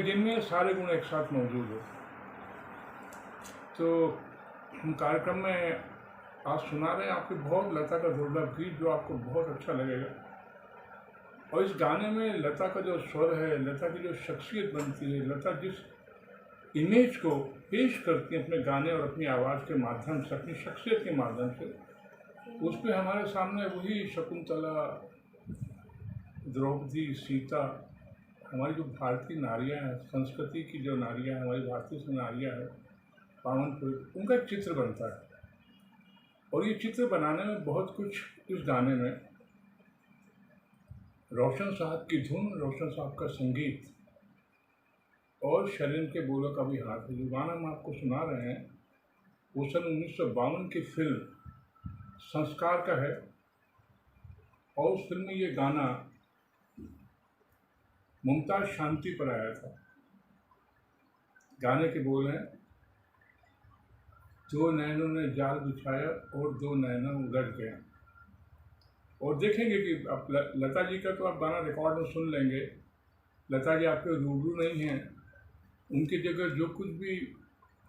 जिनमें सारे गुण एक साथ मौजूद हो। तो हम कार्यक्रम में आज सुना रहे हैं आपके बहुत लता का दुर्लभ गीत जो आपको बहुत अच्छा लगेगा। और इस गाने में लता का जो स्वर है, लता की जो शख्सियत बनती है, लता जिस इमेज को पेश करती है अपने गाने और अपनी आवाज़ के माध्यम से, अपनी शख्सियत के माध्यम से, उस पर हमारे सामने वही शकुंतला, द्रौपदी, सीता, हमारी जो भारतीय नारियाँ हैं, संस्कृति की जो नारियाँ हैं, हमारी भारतीय से नारियाँ हैं, पावनपुर, उनका एक चित्र बनता है। और ये चित्र बनाने में बहुत कुछ इस गाने में रोशन साहब की धुन, रोशन साहब का संगीत और शरीन के बोलों का भी हाथ है। जो गाना हम आपको सुना रहे हैं वो सन 1952 की फिल्म संस्कार का है। और उस फिल्म में ये गाना मुमताज़ शांति पर आया था। गाने के बोल हैं, दो नैनों ने जाल बिछाया और दो नैना उलझ गए। और देखेंगे कि आप लता जी का तो आप गाना रिकॉर्ड में सुन लेंगे, लता जी आपके रूबरू नहीं हैं। उनकी जगह जो कुछ भी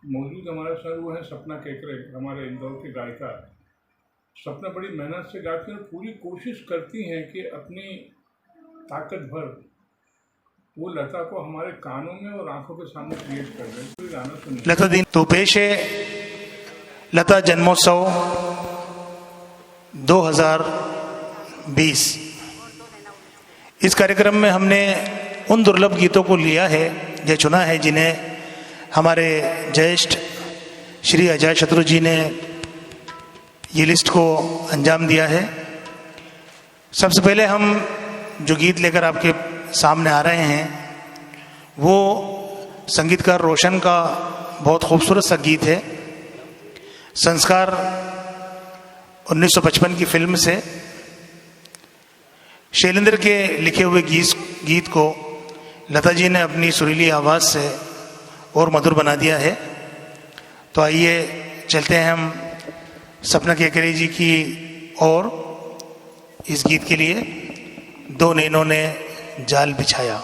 मौजूद हमारे साथ वो है सपना केकरे, हमारे इंदौर की गायिका। सपना बड़ी मेहनत से गाती हैं और पूरी कोशिश करती हैं कि अपनी ताकत भर वो लता को हमारे कानों में और आंखों के सामने क्रिएट कर दें। तो गाना सुनिए। लता दिन तो पेश है लता जन्मोत्सव 2020। इस कार्यक्रम में हमने उन दुर्लभ गीतों को लिया है या चुना है जिन्हें हमारे ज्येष्ठ श्री अजय शत्रु जी ने ये लिस्ट को अंजाम दिया है। सबसे पहले हम जो गीत लेकर आपके सामने आ रहे हैं वो संगीतकार रोशन का बहुत खूबसूरत सा गीत है। संस्कार 1955 की फिल्म से शैलेंद्र के लिखे हुए गीत को लता जी ने अपनी सुरीली आवाज़ से और मधुर बना दिया है। तो आइए चलते हैं हम सपना केकरे जी की और इस गीत के लिए दो नैनों ने जाल बिछाया।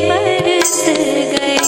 बरस गए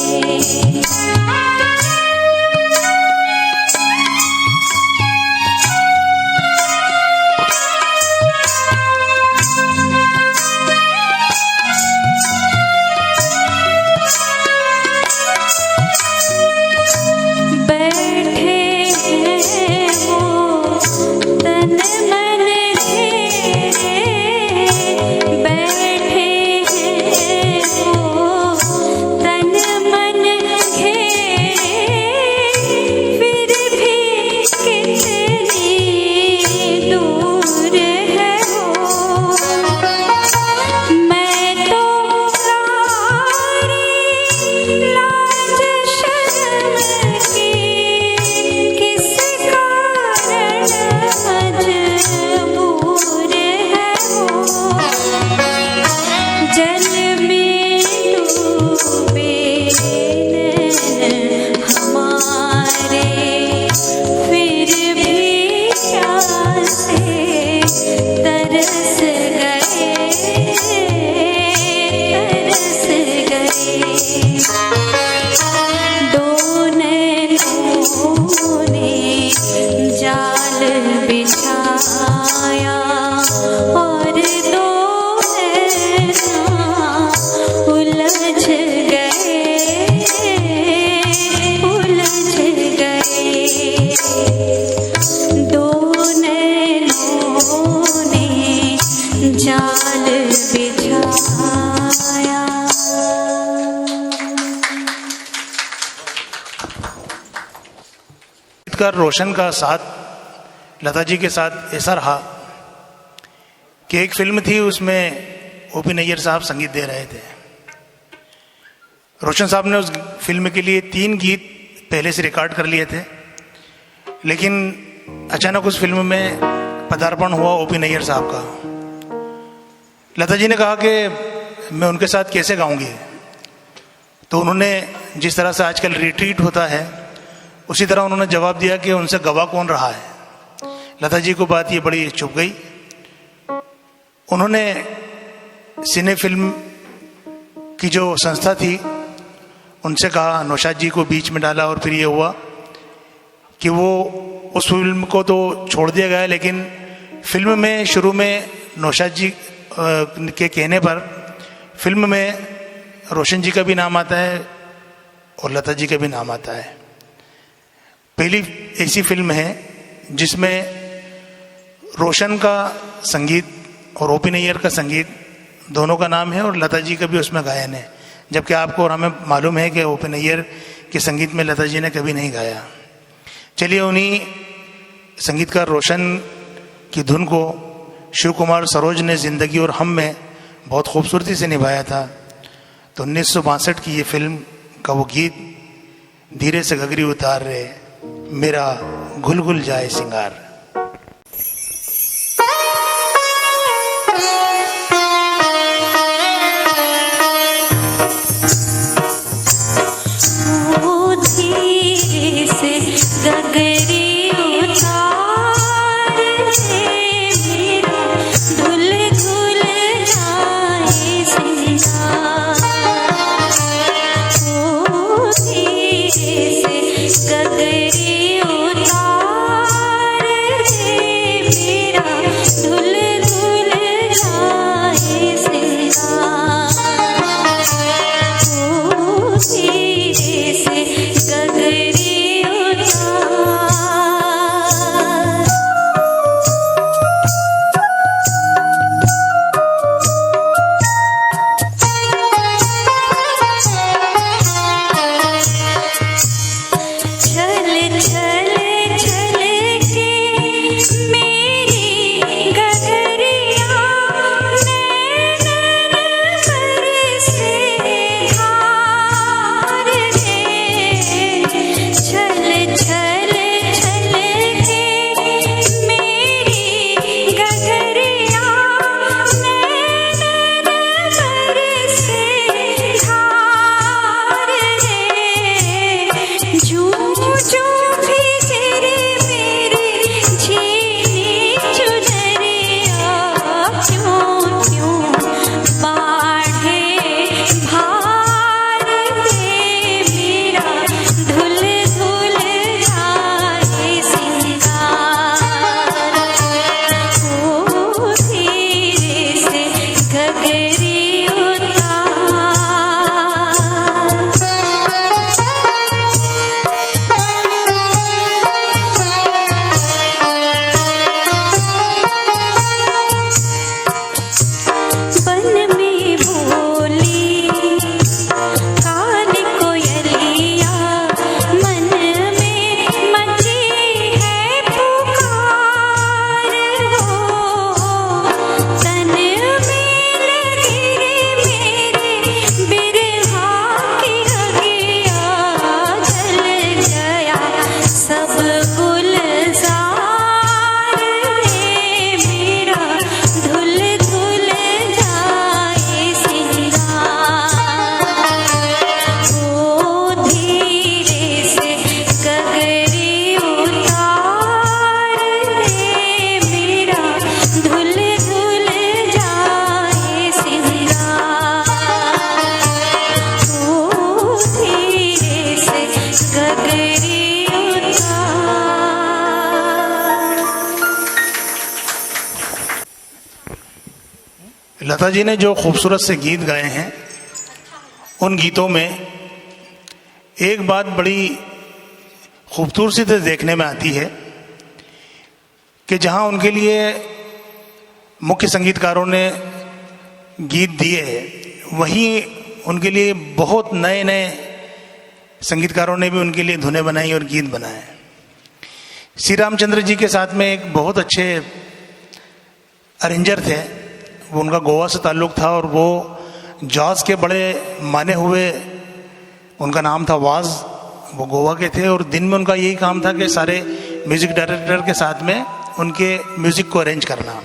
संगीतकार रोशन का साथ लता जी के साथ ऐसा रहा कि एक फिल्म थी, उसमें ओपी नैयर साहब संगीत दे रहे थे। रोशन साहब ने उस फिल्म के लिए 3 गीत पहले से रिकॉर्ड कर लिए थे, लेकिन अचानक उस फिल्म में पदार्पण हुआ ओपी नैयर साहब का। लता जी ने कहा कि मैं उनके साथ कैसे गाऊंगी, तो उन्होंने जिस तरह से आजकल रिट्रीट होता है उसी तरह उन्होंने जवाब दिया कि उनसे गवाह कौन रहा है। लता जी को बात ये बड़ी चुभ गई। उन्होंने सिने फिल्म की जो संस्था थी उनसे कहा, नौशाद जी को बीच में डाला, और फिर ये हुआ कि वो उस फिल्म को तो छोड़ दिया गया, लेकिन फिल्म में शुरू में नौशाद जी के कहने पर फिल्म में रोशन जी का भी नाम आता है और लता जी का भी नाम आता है। पहली ऐसी फिल्म है जिसमें रोशन का संगीत और ओपी नैयर का संगीत दोनों का नाम है और लता जी का भी उसमें गायन है, जबकि आपको और हमें मालूम है कि ओपी नैयर के संगीत में लता जी ने कभी नहीं गाया। चलिए उन्हीं संगीतकार रोशन की धुन को शिव कुमार सरोज ने जिंदगी और हम में बहुत खूबसूरती से निभाया था। तो 1962 की ये फिल्म का वो गीत, धीरे से घघरी उतार रे मेरा घुल घुल जाए सिंगार। लता जी ने जो खूबसूरत से गीत गाए हैं, उन गीतों में एक बात बड़ी खूबसूरती से देखने में आती है कि जहां उनके लिए मुख्य संगीतकारों ने गीत दिए हैं, वहीं उनके लिए बहुत नए नए संगीतकारों ने भी उनके लिए धुनें बनाई और गीत बनाए। श्री रामचंद्र जी के साथ में एक बहुत अच्छे अरेंजर थे, वो उनका गोवा से ताल्लुक़ था और वो जॉज के बड़े माने हुए, उनका नाम था वाज, वो गोवा के थे और दिन में उनका यही काम था कि सारे म्यूज़िक डायरेक्टर के साथ में उनके म्यूज़िक को अरेंज करना,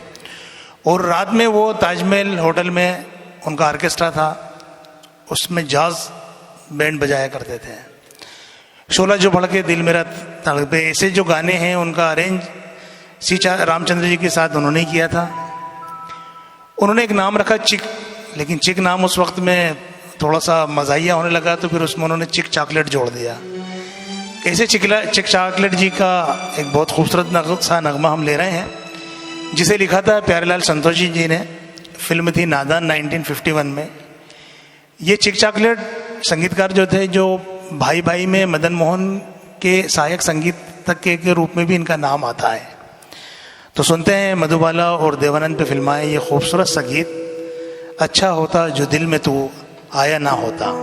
और रात में वो ताजमहल होटल में उनका ऑर्केस्ट्रा था, उसमें जॉज बैंड बजाया करते थे। शोला जो भड़के दिल मेरा तड़पे, ऐसे जो गाने हैं उनका अरेंज श्री रामचंद्र जी के साथ उन्होंने किया था। उन्होंने एक नाम रखा चिक, लेकिन चिक नाम उस वक्त में थोड़ा सा मज़ाहिया होने लगा, तो फिर उसमें उन्होंने चिक चॉकलेट जोड़ दिया। ऐसे चिक चॉकलेट जी का एक बहुत खूबसूरत सा नगमा हम ले रहे हैं, जिसे लिखा था प्यारेलाल संतोषी जी ने। फिल्म थी नादान 1951 में। ये चिक चॉकलेट संगीतकार जो थे, जो भाई भाई में मदन मोहन के सहायक संगीतज्ञ के रूप में भी इनका नाम आता है। तो सुनते हैं मधुबाला और देवानंद पे फिल्माए ये खूबसूरत सा गीत, अच्छा होता जो दिल में तू आया ना होता।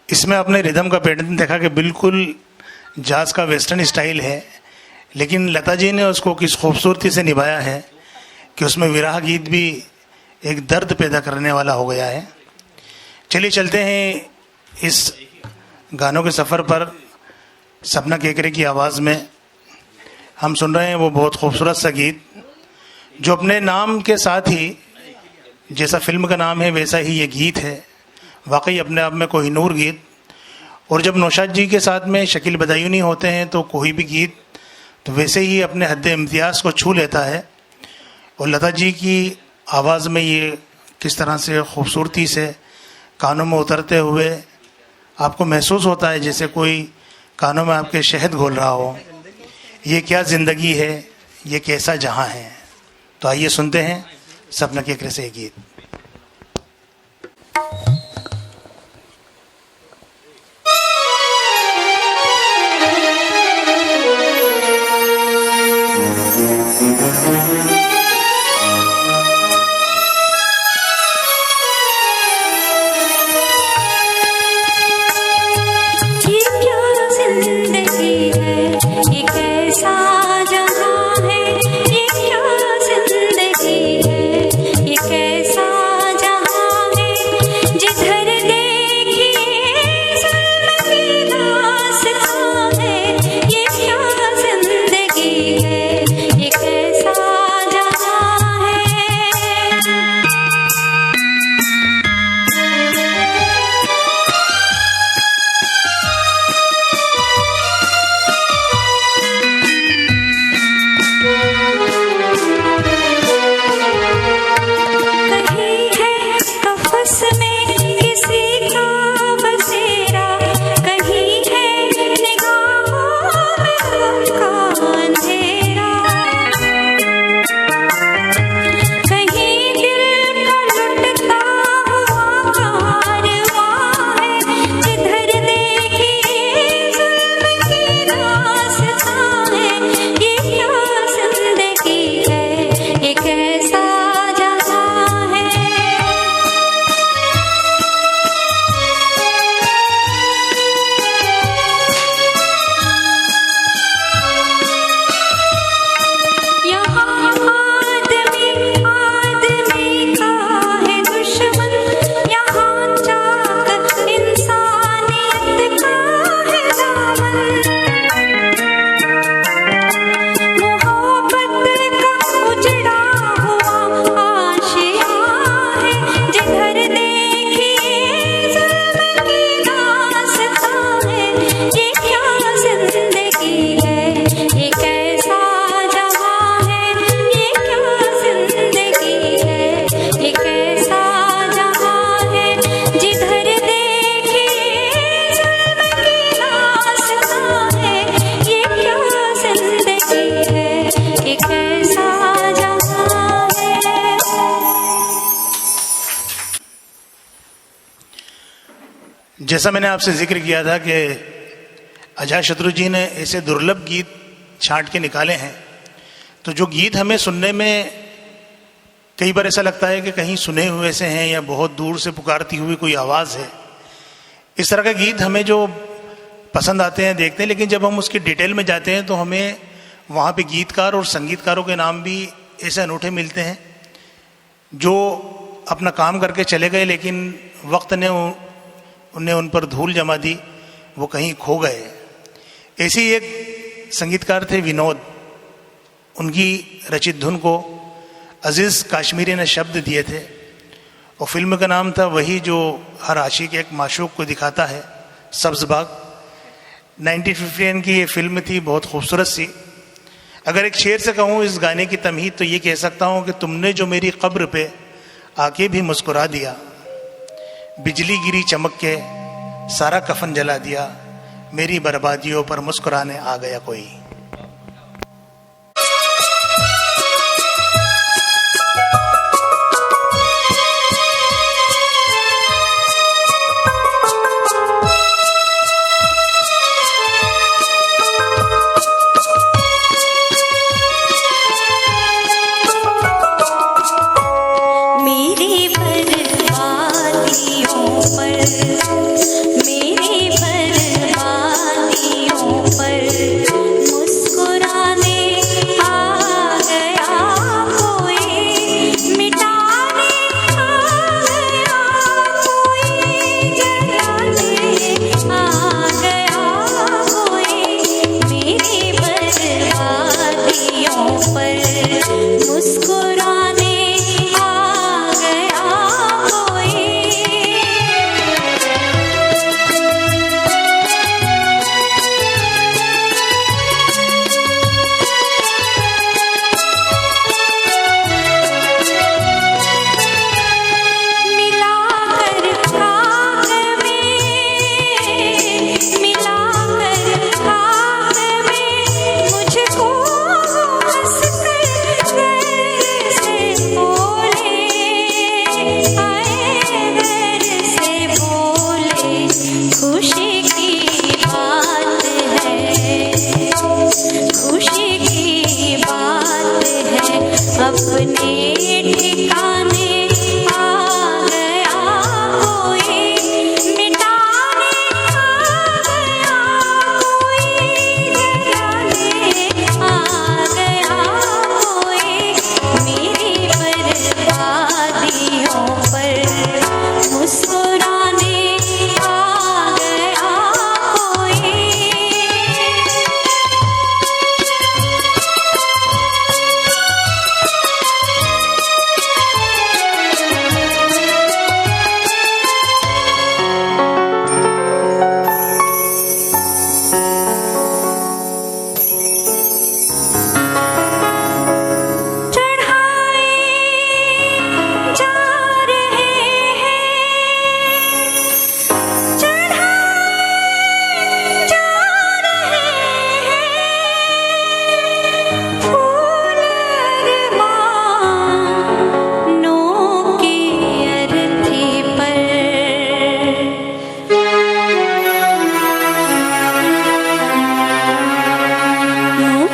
इसमें आपने रिदम का पैटर्न देखा कि बिल्कुल जाज का वेस्टर्न स्टाइल है, लेकिन लता जी ने उसको किस खूबसूरती से निभाया है कि उसमें विरह गीत भी एक दर्द पैदा करने वाला हो गया है। चलिए चलते हैं इस गानों के सफ़र पर। सपना केकरे की आवाज़ में हम सुन रहे हैं वो बहुत खूबसूरत सा गीत जो अपने नाम के साथ ही, जैसा फिल्म का नाम है वैसा ही ये गीत है। वाकई अपने आप में कोहिनूर गीत। और जब नौशाद जी के साथ में शकील बदायूनी होते हैं तो कोई भी गीत तो वैसे ही अपने हद इम्तियाज़ को छू लेता है। और लता जी की आवाज़ में ये किस तरह से खूबसूरती से कानों में उतरते हुए आपको महसूस होता है जैसे कोई कानों में आपके शहद घोल रहा हो। ये क्या ज़िंदगी है, ये कैसा जहां है। तो आइए सुनते हैं सपना केकरे से ये गीत। जैसा मैंने आपसे जिक्र किया था कि अजातशत्रु जी ने ऐसे दुर्लभ गीत छांट के निकाले हैं, तो जो गीत हमें सुनने में कई बार ऐसा लगता है कि कहीं सुने हुए से हैं या बहुत दूर से पुकारती हुई कोई आवाज़ है, इस तरह का गीत हमें जो पसंद आते हैं, देखते हैं, लेकिन जब हम उसकी डिटेल में जाते हैं तो हमें वहाँ पे गीतकार और संगीतकारों के नाम भी ऐसे अनूठे मिलते हैं जो अपना काम करके चले गए, लेकिन वक्त ने उन्हें उन पर धूल जमा दी, वो कहीं खो गए। ऐसे ही एक संगीतकार थे विनोद, उनकी रचित धुन को अजीज़ काश्मीरी ने शब्द दिए थे और फिल्म का नाम था वही जो हर आशिक एक माशूक को दिखाता है, सब्ज़ बाग। 1959 की ये फिल्म थी, बहुत खूबसूरत सी। अगर एक शेर से कहूँ इस गाने की तमहीद तो ये कह सकता हूँ कि तुमने जो मेरी कब्र पे आके भी मुस्कुरा दिया, बिजली गिरी चमक के सारा कफन जला दिया, मेरी बर्बादियों पर मुस्कुराने आ गया कोई। मेरी बर्बादियों पर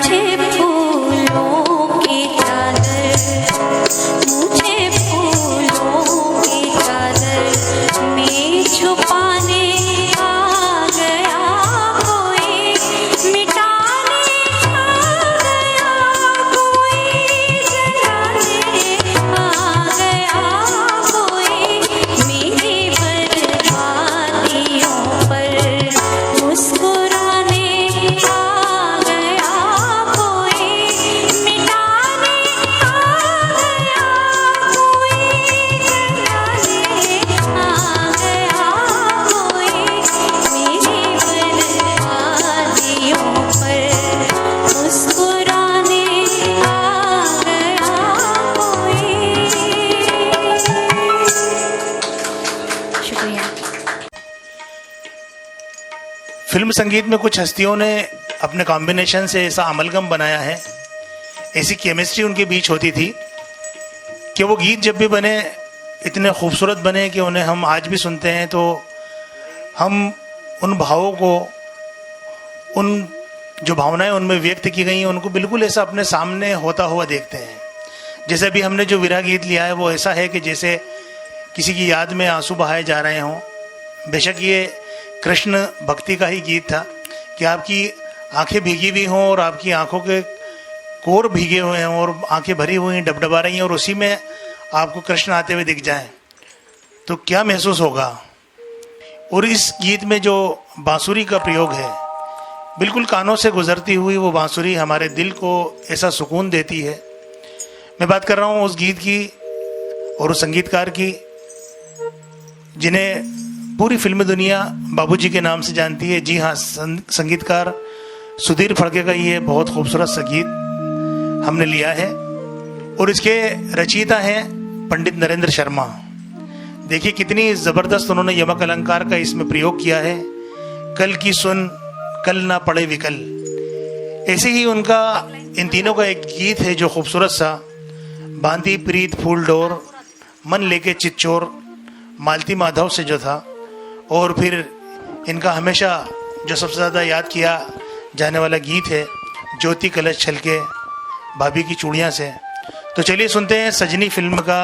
मुझे फूलों की चादर, मुझे फूलों की चादर में छुपाने आ गया कोई, मिटाने आ गया कोई, जलाने आ गया कोई, मेरी बर्बादियों पर मुस्कुराने आ गया कोई, मिटाने आ गया कोई, जलाने आ गया कोई, मेरी बर्बादियों पर मुस्कुराने आ गया कोई। शुक्रिया। फिल्म संगीत में कुछ हस्तियों ने अपने कॉम्बिनेशन से ऐसा अमलगम बनाया है, ऐसी केमिस्ट्री उनके बीच होती थी कि वो गीत जब भी बने इतने खूबसूरत बने कि उन्हें हम आज भी सुनते हैं तो हम उन भावों को, उन जो भावनाएं उनमें व्यक्त की गई हैं उनको बिल्कुल ऐसा अपने सामने होता हुआ देखते हैं। जैसे अभी हमने जो विरह गीत लिया है वो ऐसा है कि जैसे किसी की याद में आंसू बहाए जा रहे हों। बेशक ये कृष्ण भक्ति का ही गीत था कि आपकी आंखें भीगी हुई हों और आपकी आंखों के कोर भीगे हुए हों और आंखें भरी हुई डबडबा रही हैं और उसी में आपको कृष्ण आते हुए दिख जाएं तो क्या महसूस होगा। और इस गीत में जो बांसुरी का प्रयोग है, बिल्कुल कानों से गुजरती हुई वो बांसुरी हमारे दिल को ऐसा सुकून देती है। मैं बात कर रहा हूँ उस गीत की और उस संगीतकार की जिन्हें पूरी फिल्म दुनिया बाबूजी के नाम से जानती है। जी हाँ, संगीतकार सुधीर फड़के का ये बहुत खूबसूरत सा गीत हमने लिया है और इसके रचयिता हैं पंडित नरेंद्र शर्मा। देखिए कितनी ज़बरदस्त उन्होंने यमक अलंकार का इसमें प्रयोग किया है। कल की सुन कल ना पड़े विकल, ऐसे ही उनका इन तीनों का एक गीत है जो खूबसूरत सा, बांधी प्रीत फूल डोर मन लेके चिच्चोर, मालती माधव से जो था। और फिर इनका हमेशा जो सबसे ज़्यादा याद किया जाने वाला गीत है ज्योति कलश छलके भाभी की चूड़ियाँ से। तो चलिए सुनते हैं सजनी फिल्म का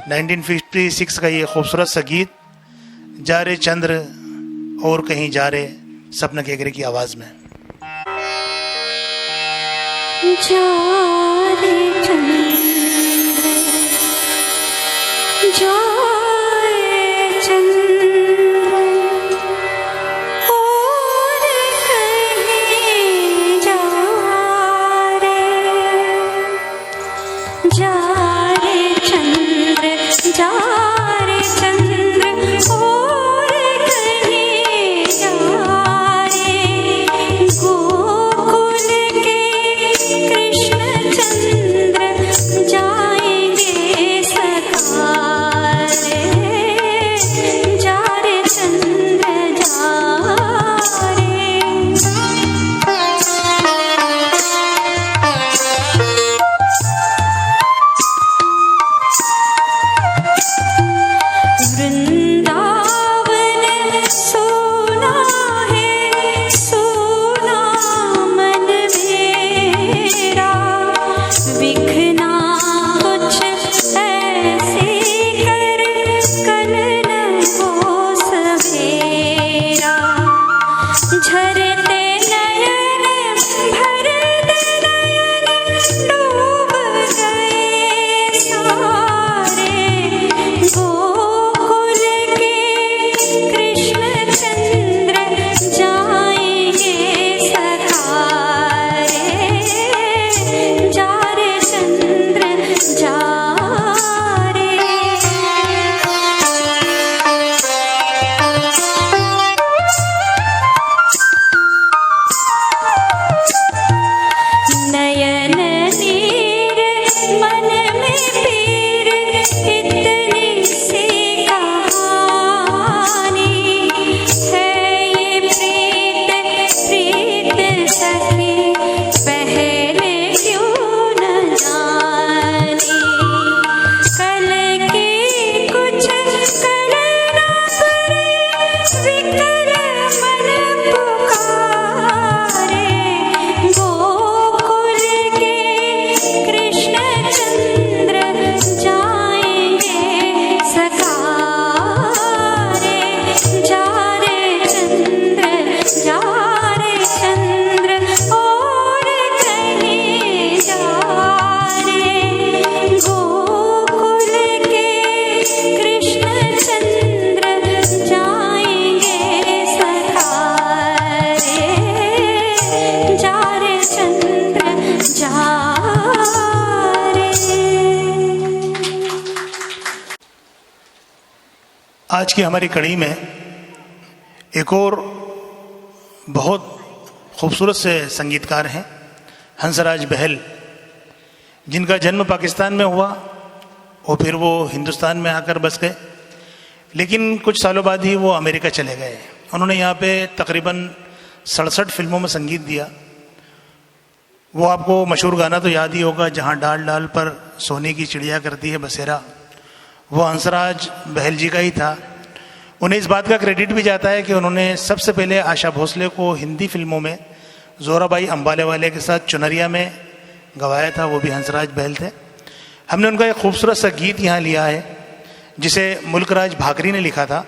1956 का ये खूबसूरत सा गीत, जा रे चंद्र और कहीं जा रे, सपना केकरे की आवाज़ में। जा रे चंद्र, जा रे चंद्र और कहीं जा रे, जा रे चंद्र, जा रे चंद्र और कहीं जा रे, गोकुल के कृष्ण चंद्र जाएंगे सकार आज की हमारी कड़ी में एक और बहुत खूबसूरत से संगीतकार हैं हंसराज बहल, जिनका जन्म पाकिस्तान में हुआ और फिर वो हिंदुस्तान में आकर बस गए, लेकिन कुछ सालों बाद ही वो अमेरिका चले गए। उन्होंने यहाँ पे तकरीबन 67 फिल्मों में संगीत दिया। वो आपको मशहूर गाना तो याद ही होगा, जहाँ डाल डाल पर सोने की चिड़िया करती है बसेरा, वो हंसराज बहल जी का ही था। उन्हें इस बात का क्रेडिट भी जाता है कि उन्होंने सबसे पहले आशा भोसले को हिंदी फिल्मों में जोराबाई अंबाले वाले के साथ चुनरिया में गवाया था, वो भी हंसराज बहल थे। हमने उनका एक खूबसूरत सा गीत यहाँ लिया है जिसे मुल्कराज भाकरी ने लिखा था।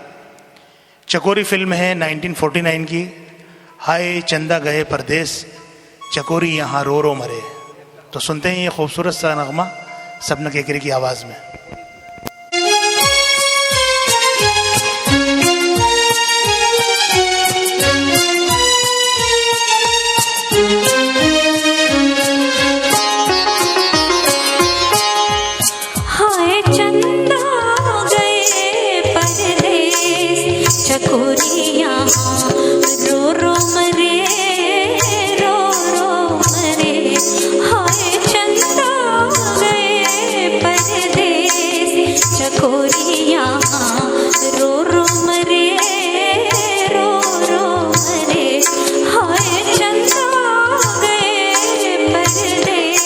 चकोरी फिल्म है 1949 की। हाय चंदा गए परदेस, चकोरी यहाँ रो रो मरे। तो सुनते हैं ये खूबसूरत सा नगमा सबना केकरी की आवाज़ में। हाय चंदा गए परदेस, चकोरी यहाँ रो रो मरे, रो रो मरे। हाय चंदा गए परदेस, चकोरी यहाँ रो रो मरे, रो रो मरे। हाय चंदा गए परदेस,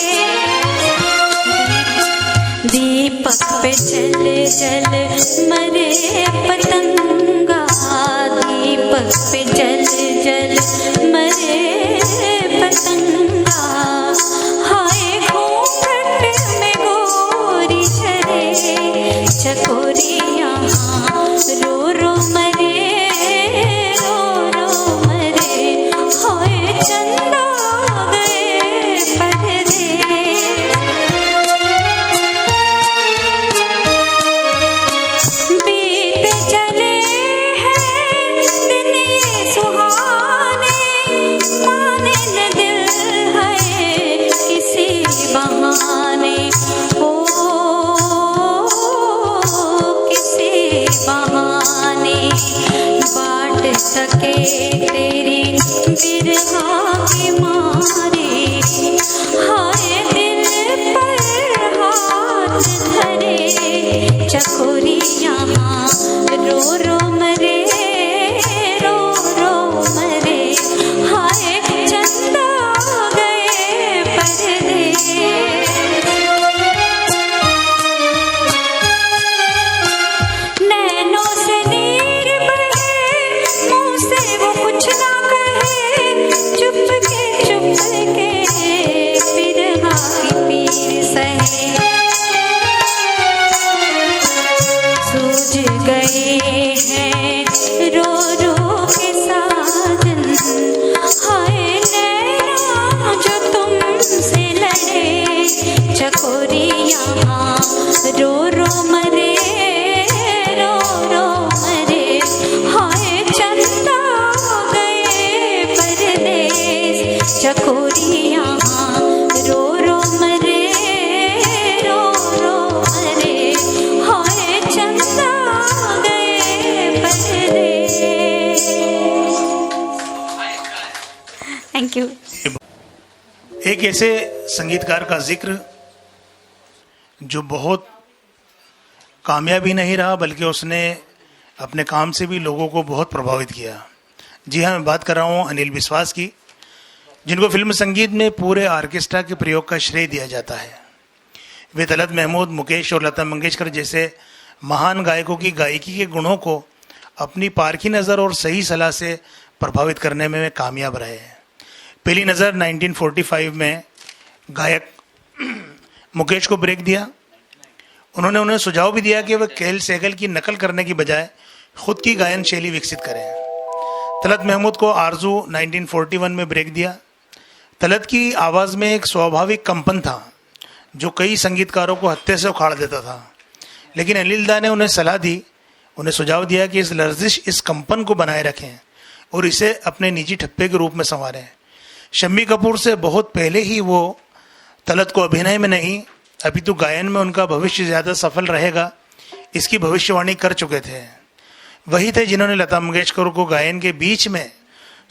दीपक पे जल जल मरे पतंगा, दीपक पे जल जल मरे पतंगा। हाय घूंघट में गोरी झरे, चकोरी यहाँ रो रो मरे, रो रो मरे। हाय चंदा गए परदेस, बीत चले हैं दिन ये सुहाने, माने न दिल है किसी बहाने, हो किसी बहाने। बांट सके तेरी बिरहा के मारे, हाय दिल पर हाथ धरे, चकोरी यहाँ रो रो मरे, रो रो मरे। हाय चंदा गए परदेस, नैनों से नीर बहे, मुँह से वो कुछ ना कहे, चुप के बिरहा की पीर सहे। सूझ गए हैं रो रो के साजन, हाय नैना जो तुमसे लड़े, चकोरी यहाँ रो रो मरे, रो रो मरे। हाय चंदा गए परदेस, चकोरी यहाँ रो रो मरे, रो रो मरे। हाय चंदा गए परदेस। Thank you. एक ऐसे संगीतकार का जिक्र जो बहुत कामयाबी नहीं रहा, बल्कि उसने अपने काम से भी लोगों को बहुत प्रभावित किया। जी हाँ, मैं बात कर रहा हूँ अनिल विश्वास की, जिनको फिल्म संगीत में पूरे ऑर्केस्ट्रा के प्रयोग का श्रेय दिया जाता है। वे तलत महमूद, मुकेश और लता मंगेशकर जैसे महान गायकों की गायकी के गुणों को अपनी पारखी नज़र और सही सलाह से प्रभावित करने में वे कामयाब रहे हैं। पहली नज़र 1945 में गायक मुकेश को ब्रेक दिया। उन्होंने उन्हें सुझाव भी दिया कि वह केएल सहगल की नकल करने की बजाय खुद की गायन शैली विकसित करें। तलत महमूद को आरजू 1941 में ब्रेक दिया। तलत की आवाज़ में एक स्वाभाविक कंपन था जो कई संगीतकारों को हत्थे से उखाड़ देता था, लेकिन अनिल दा ने उन्हें सलाह दी, उन्हें सुझाव दिया कि इस लर्जिश, इस कंपन को बनाए रखें और इसे अपने निजी ठप्पे के रूप में संवारें। शम्मी कपूर से बहुत पहले ही वो तलत को अभिनय में नहीं अपितु गायन में उनका भविष्य ज़्यादा सफल रहेगा इसकी भविष्यवाणी कर चुके थे। वही थे जिन्होंने लता मंगेशकर को गायन के बीच में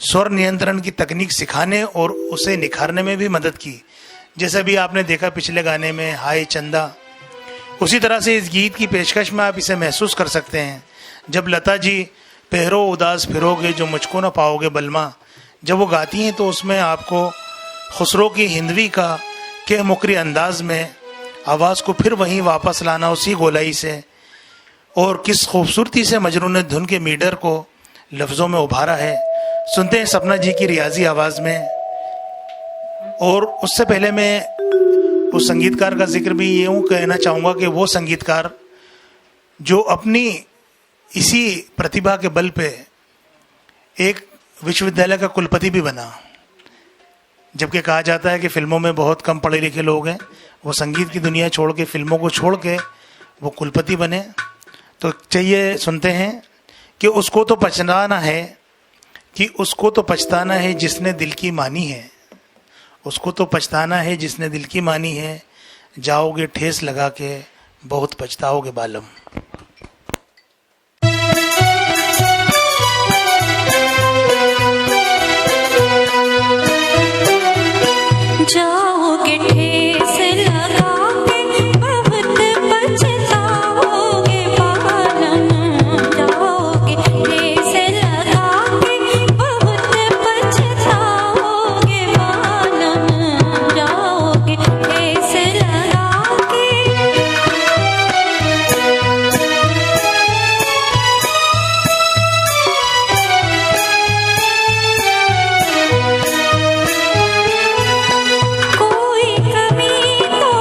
स्वर नियंत्रण की तकनीक सिखाने और उसे निखारने में भी मदद की। जैसा भी आपने देखा पिछले गाने में हाय चंदा, उसी तरह से इस गीत की पेशकश में आप इसे महसूस कर सकते हैं। जब लता जी पहरो उदास फिरोगे जो मुझको न पाओगे बलमा, जब वो गाती हैं तो उसमें आपको खुसरो की हिंदवी का के मुकरी अंदाज में आवाज़ को फिर वहीं वापस लाना उसी गोलाई से, और किस खूबसूरती से मजनू ने धुन के मीटर को लफ्ज़ों में उभारा है। सुनते हैं सपना जी की रियाजी आवाज़ में। और उससे पहले मैं उस संगीतकार का जिक्र भी यूँ कहना चाहूँगा कि वो संगीतकार जो अपनी इसी प्रतिभा के बल पे एक विश्वविद्यालय का कुलपति भी बना। जबकि कहा जाता है कि फिल्मों में बहुत कम पढ़े लिखे लोग हैं, वो संगीत की दुनिया छोड़ के, फिल्मों को छोड़ के वो कुलपति बने। तो चाहिए सुनते हैं कि उसको तो पछताना है जिसने दिल की मानी है, उसको तो पछताना है जिसने दिल की मानी है, जाओगे ठेस लगा के बहुत पछताओगे बालम। जाओगे ठेस लगा के बहुत पछताओगे बालम, जाओगे ठेस लगा के बहुत पछताओगे बालम, जाओगे ठेस लगा के। कोई कमी तो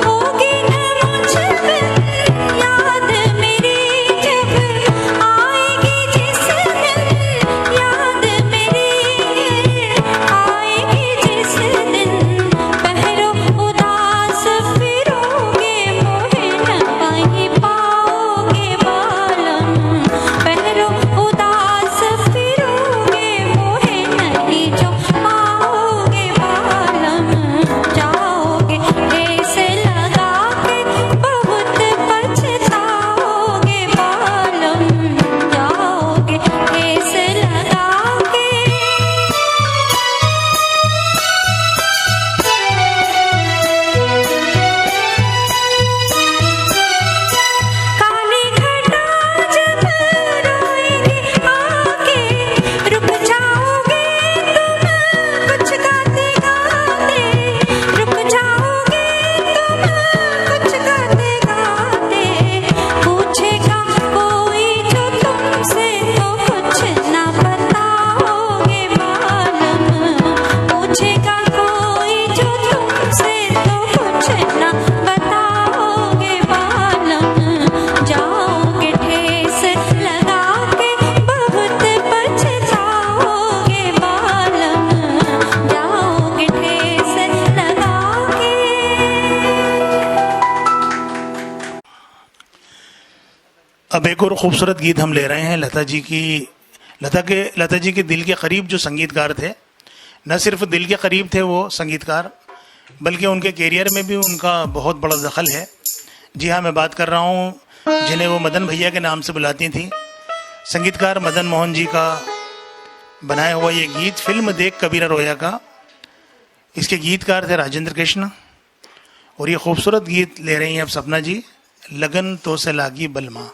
होगी न मुझ में, याद मेरी जब आएगी जिस दिन, याद मेरी आएगी जिस दिन, पहरो उदास फिरोगे मोहे न कहीं पाओगे बालम, पहरो उदास फिरोगे मोहे नहीं जो पाओगे बालम, जाओगे ठेस लगा के बहुत पछताओगे बालम, जाओगे ठेस लगा के। काली घटा जब रोएगी आके, रुक जाओगे तुम कुछ गाते गाते, रुक जाओगे तुम कुछ गाते गाते, पूछेगा कोई जो तुमसे तो कुछ ना बताओगे बालम, पूछेगा कोई जो तुमसे तो कुछ ना बताओगे बालम, जाओगे ठेस लगा के बहुत पछताओगे बालम, जाओगे ठेस लगा के। अब एक और खूबसूरत गीत हम ले रहे हैं लता जी के दिल के करीब जो संगीतकार थे। न सिर्फ दिल के करीब थे वो संगीतकार, बल्कि उनके कैरियर में भी उनका बहुत बड़ा दखल है। जी हाँ, मैं बात कर रहा हूँ जिन्हें वो मदन भैया के नाम से बुलाती थी, संगीतकार मदन मोहन जी का बनाया हुआ ये गीत फिल्म देख कबीरा रोया का। इसके गीतकार थे राजेंद्र कृष्ण, और ये खूबसूरत गीत ले रही हैं अब सपना जी, लगन तो से लागी बलमा।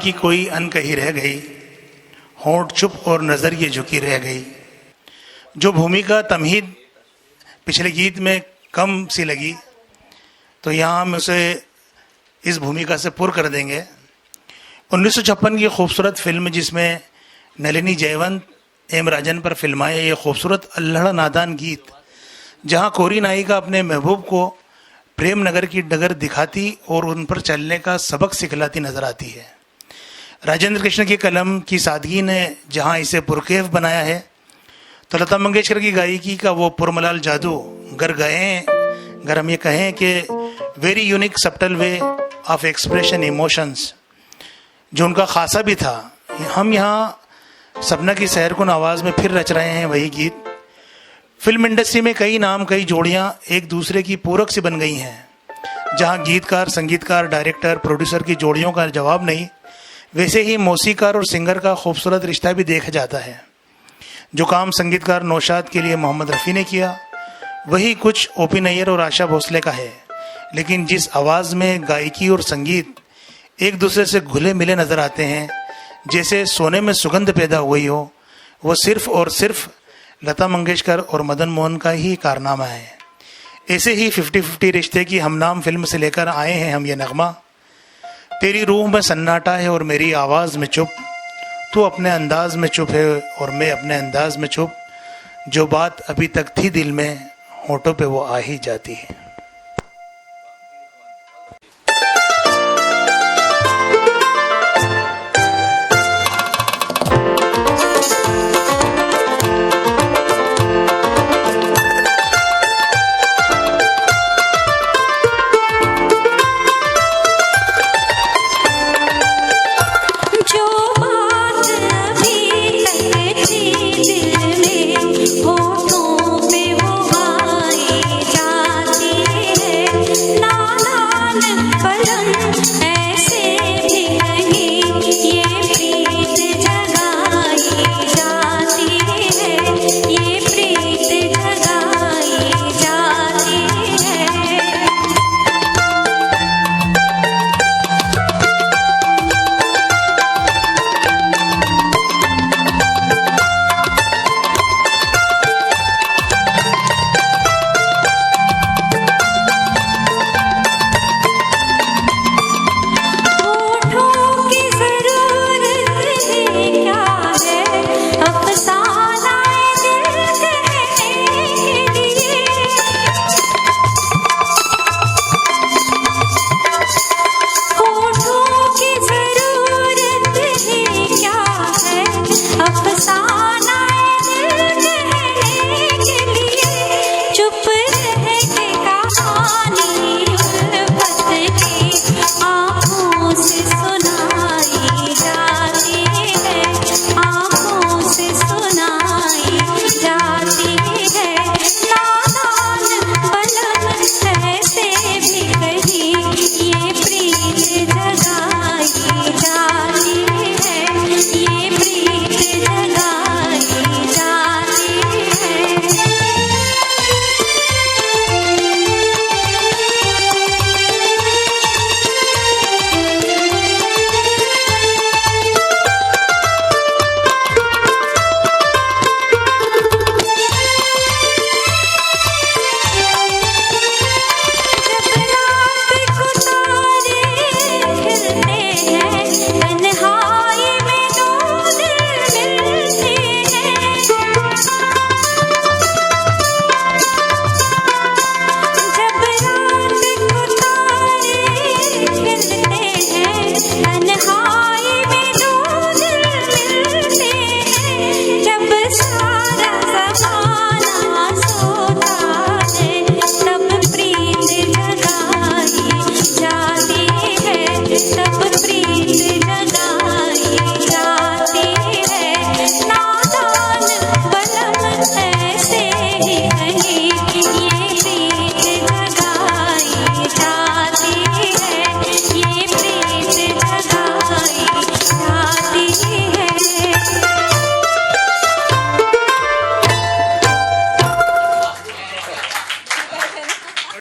की कोई अनकही रह गई, होंठ चुप और नज़र ये झुकी रह गई। जो भूमिका तमहीद पिछले गीत में कम सी लगी, तो यहाँ हम उसे इस भूमिका से पुर कर देंगे। 1956 की खूबसूरत फिल्म जिसमें नलिनी जयवंत एम राजन पर फिल्माए ये खूबसूरत अल्हड़ नादान गीत, जहाँ कोरी नायिका अपने महबूब को प्रेम नगर की डगर दिखाती और उन पर चलने का सबक सिखलाती नजर आती है। राजेंद्र कृष्ण की कलम की सादगी ने जहाँ इसे पुरकेफ बनाया है, तो लता मंगेशकर की गायकी का वो पुरमलाल जादू अगर हम ये कहें कि very unique subtle way of expression emotions, जो उनका खासा भी था। हम यहाँ सपना की सहरकुन आवाज़ में फिर रच रहे हैं वही गीत। फिल्म इंडस्ट्री में कई नाम, कई जोड़ियाँ एक दूसरे की पूरक सी बन गई हैं। जहाँ गीतकार, संगीतकार, डायरेक्टर, प्रोड्यूसर की जोड़ियों का जवाब नहीं, वैसे ही मौसीकार और सिंगर का खूबसूरत रिश्ता भी देखा जाता है। जो काम संगीतकार नौशाद के लिए मोहम्मद रफ़ी ने किया, वही कुछ ओपी नैयर और आशा भोसले का है। लेकिन जिस आवाज़ में गायकी और संगीत एक दूसरे से घुले मिले नज़र आते हैं, जैसे सोने में सुगंध पैदा हुई हो, वो सिर्फ और सिर्फ लता मंगेशकर और मदन मोहन का ही कारनामा है। ऐसे ही 50-50 रिश्ते की हमनाम फिल्म से लेकर आए हैं हम ये नगमा। तेरी रूह में सन्नाटा है और मेरी आवाज़ में चुप, तू अपने अंदाज में चुप है और मैं अपने अंदाज में चुप, जो बात अभी तक थी दिल में होठों पे वो आ ही जाती है।